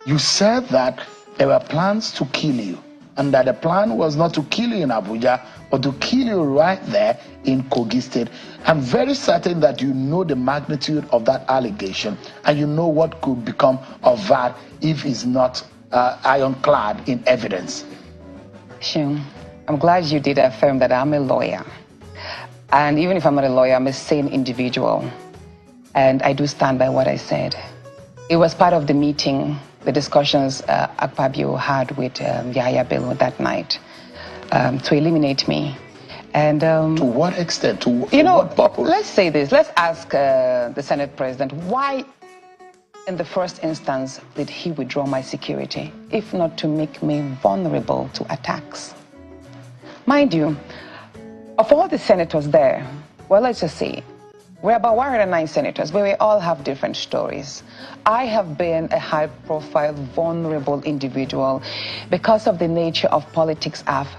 You said that there were plans to kill you, and that the plan was not to kill you in Abuja, but to kill you right there in Kogi State. I'm very certain that you know the magnitude of that allegation, and you know what could become of that if it's not ironclad in evidence. Sure. I'm glad you did affirm that I'm a lawyer. And even if I'm not a lawyer, I'm a sane individual. And I do stand by what I said. It was part of the meeting, the discussions Akpabio had with Yahya Bello that night to eliminate me. And to what extent? To what purpose? Let's say this. Let's ask the Senate President, why in the first instance did he withdraw my security, if not to make me vulnerable to attacks? Mind you, of all the senators there, well, let's just say, we're about 109 senators, but we all have different stories. I have been a high-profile, vulnerable individual because of the nature of politics I've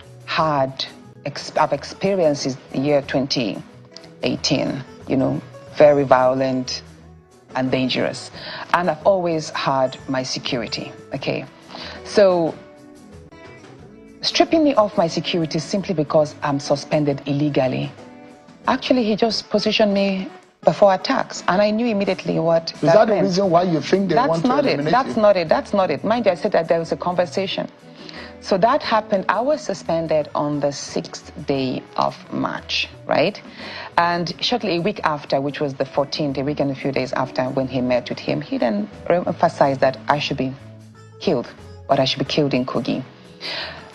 experienced in the year 2018, very violent and dangerous. And I've always had my security, okay? So stripping me off my security simply because I'm suspended illegally, actually, he just positioned me before attacks, and I knew immediately what that meant. Is that the reason why you think they want to eliminate you? That's not it. That's not it. Mind you, I said that there was a conversation. So that happened. I was suspended on the 6th day of March, right? And shortly a week after, which was the 14th, a week and a few days after when he met with him, he then emphasized that I should be killed, but I should be killed in Kogi.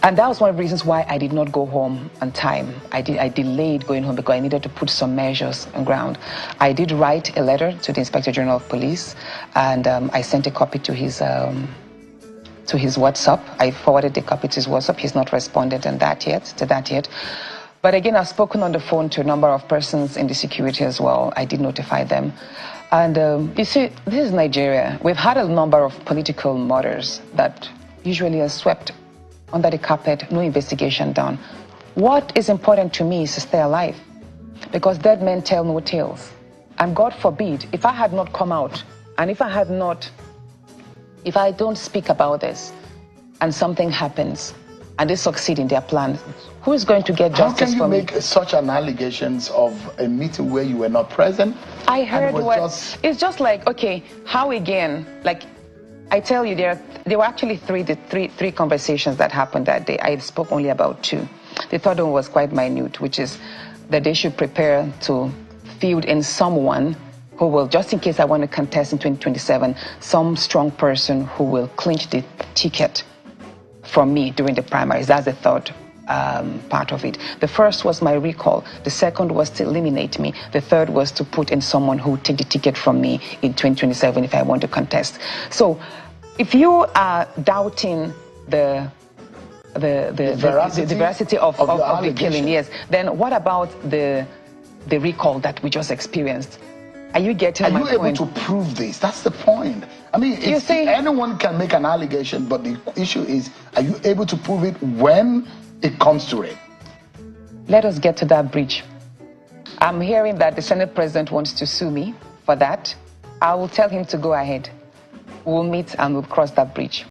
And that was one of the reasons why I did not go home on time. I delayed going home because I needed to put some measures on ground. I did write a letter to the Inspector General of Police, and I sent a copy to his WhatsApp. I forwarded the copy to his WhatsApp. He's not responded to that yet. But again, I've spoken on the phone to a number of persons in the security as well. I did notify them. And you see, this is Nigeria. We've had a number of political murders that usually are swept under the carpet, no investigation done. What is important to me is to stay alive, because dead men tell no tales. And God forbid, if I had not come out, and if I don't speak about this, and something happens, and they succeed in their plan, who is going to get justice for me? How can you make such an allegations of a meeting where you were not present? I heard it's just like, okay, how again? Like, I tell you, there were actually three conversations that happened that day. I spoke only about 2. The third one was quite minute, which is that they should prepare to field in someone who will, just in case I want to contest in 2027, some strong person who will clinch the ticket from me during the primaries. That's the third part of it. The first was my recall. The second was to eliminate me. The third was to put in someone who would take the ticket from me in 2027 if I want to contest. So if you are doubting the veracity of the killing, yes, then what about the recall that we just experienced? Are you getting my point? Are you able to prove this? That's the point. I mean, anyone can make an allegation, but the issue is, are you able to prove it when it comes to it? Let us get to that bridge. I'm hearing that the Senate President wants to sue me for that. I will tell him to go ahead. We'll meet and we'll cross that bridge.